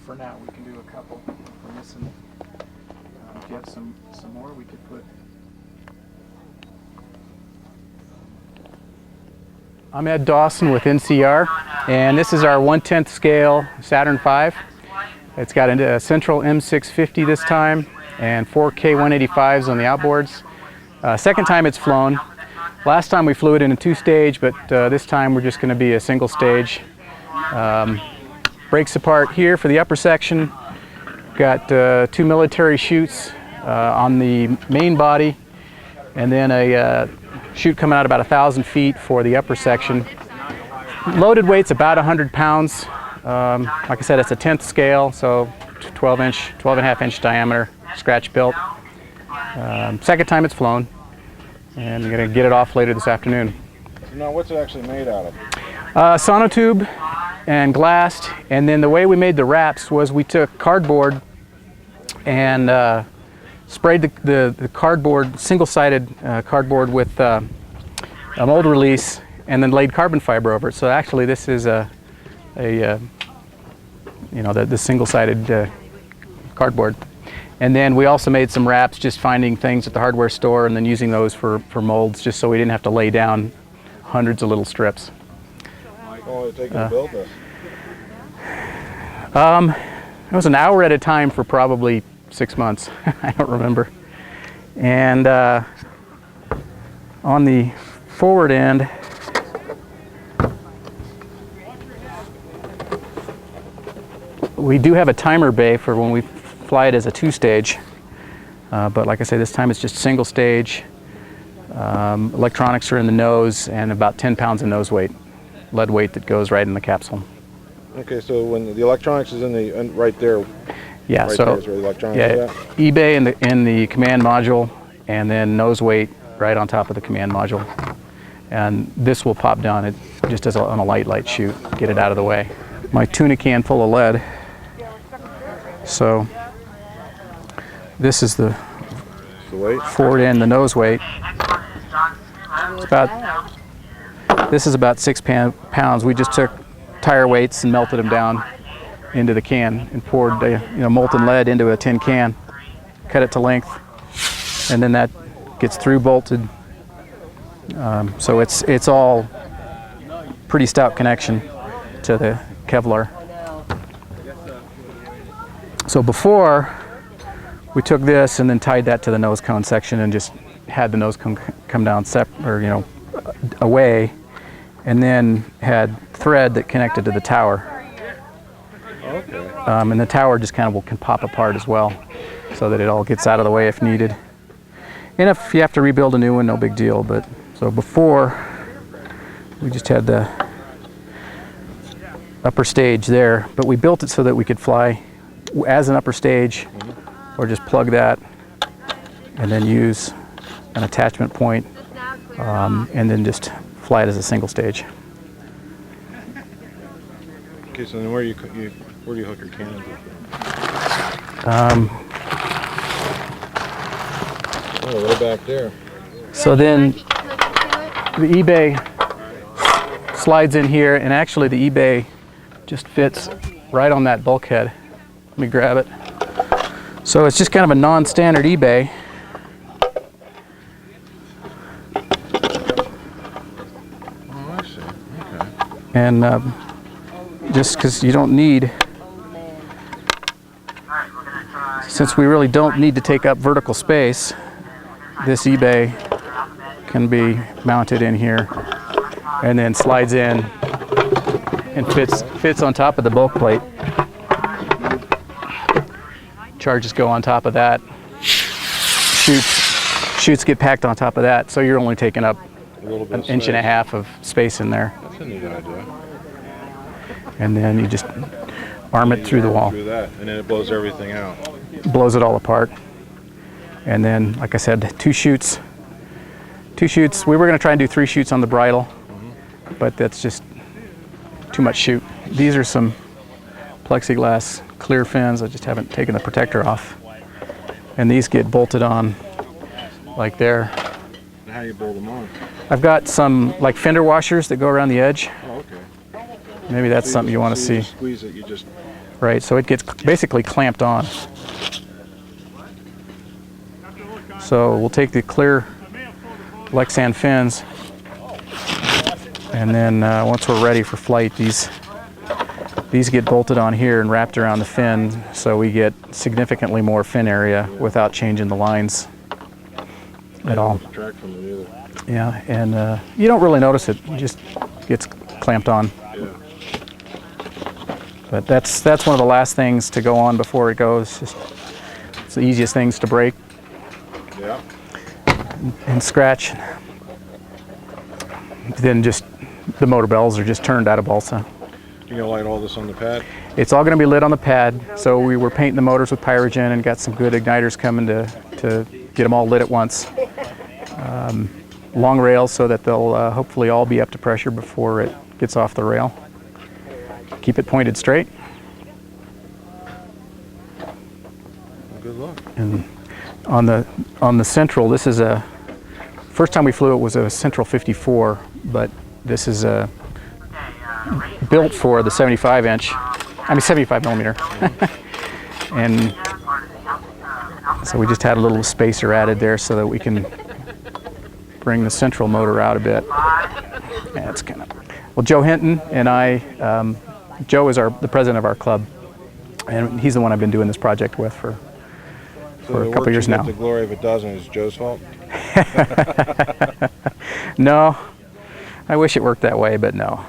for now. We can do a couple. We're missing. If you have some more, we could put. I'm Ed Dawson with NCR, and this is our 1/10 scale Saturn V. It's got a central M650 this time, and 4 K185s on the outboards. Second time it's flown. Last time we flew it in a 2-stage, but this time we're just going to be a single stage. Breaks apart here for the upper section. Got 2 military chutes on the main body, and then a chute coming out about 1,000 feet for the upper section. Loaded weight's about 100 pounds. Like I said, it's a 10th scale, so 12.5 inch diameter, scratch built. Second time it's flown, and we're going to get it off later this afternoon. So now what's it actually made out of? Sonotube and glassed, and then the way we made the wraps was we took cardboard and sprayed the cardboard, single-sided cardboard with a mold release, and then laid carbon fiber over it. So actually this is the single-sided cardboard. And then we also made some wraps, just finding things at the hardware store and then using those for molds, just so we didn't have to lay down hundreds of little strips. How long did it take you to build this? It was an hour at a time for probably 6 months. I don't remember. And on the forward end, we do have a timer bay for when we fly it as a 2-stage. But like I say, this time it's just single stage. Electronics are in the nose, and about 10 pounds of nose weight, lead weight that goes right in the capsule. Okay, so when the electronics is right there. Yeah, right so there is where the electronics are at. eBay in the command module, and then nose weight right on top of the command module. And this will pop down it just as on a light chute, get it out of the way. My tuna can full of lead. So this is the forward end, the nose weight. This is about 6 pounds. We just took tire weights and melted them down into the can and poured molten lead into a tin can, cut it to length, and then that gets through bolted. So it's all pretty stout connection to the Kevlar. So before, we took this and then tied that to the nose cone section and just had the nose cone come down away, and then had thread that connected to the tower. Okay. And the tower just kind of can pop apart as well, so that it all gets out of the way if needed. And if you have to rebuild a new one, no big deal. But so before, we just had the upper stage there, but we built it so that we could fly as an upper stage, or just plug that and then use an attachment point, and then just fly it as a single stage. Okay, so then where do you hook your cannons up? Oh, way back there. So then the eBay slides in here, and actually the eBay just fits right on that bulkhead. Let me grab it. So it's just kind of a non-standard eBay. Oh, I see. Okay. And just because you don't need, since we really don't need to take up vertical space, this eBay can be mounted in here and then slides in and fits on top of the bulk plate. Charges go on top of that. Chutes get packed on top of that, so you're only taking up an inch and a half of space in there. That's a neat idea. And then you just arm it through the wall. Through that, and then it blows everything out. Blows it all apart. And then, like I said, 2 chutes. 2 chutes. We were going to try and do 3 chutes on the bridle, but that's just too much chute. These are some plexiglass clear fins. I just haven't taken the protector off. And these get bolted on like there. How do you bolt them on? I've got some like fender washers that go around the edge. Oh, okay. Maybe that's something you want to see. Squeeze it, you just right? So it gets basically clamped on. So we'll take the clear Lexan fins, and then once we're ready for flight, these get bolted on here and wrapped around the fin, so we get significantly more fin area without changing the lines at all. Track from it either. Yeah, and you don't really notice it; it just gets clamped on. Yeah. But that's one of the last things to go on before it goes. It's the easiest things to break Yeah. and scratch. Then just the motor bells are just turned out of balsa. You gonna light all this on the pad? It's all going to be lit on the pad. So we were painting the motors with pyrogen and got some good igniters coming to get them all lit at once. Long rails so that they'll hopefully all be up to pressure before it gets off the rail. Keep it pointed straight. Good luck. And on the Central, this is first time we flew it was a Central 54, but this is built for the 75 millimeter. And so we just had a little spacer added there so that we can bring the Central motor out a bit. Yeah, it's kind of, well, Joe Hinton and I, Joe is the president of our club, and he's the one I've been doing this project with for a couple years now. The glory of it doesn't is Joe's fault? No, I wish it worked that way, but no.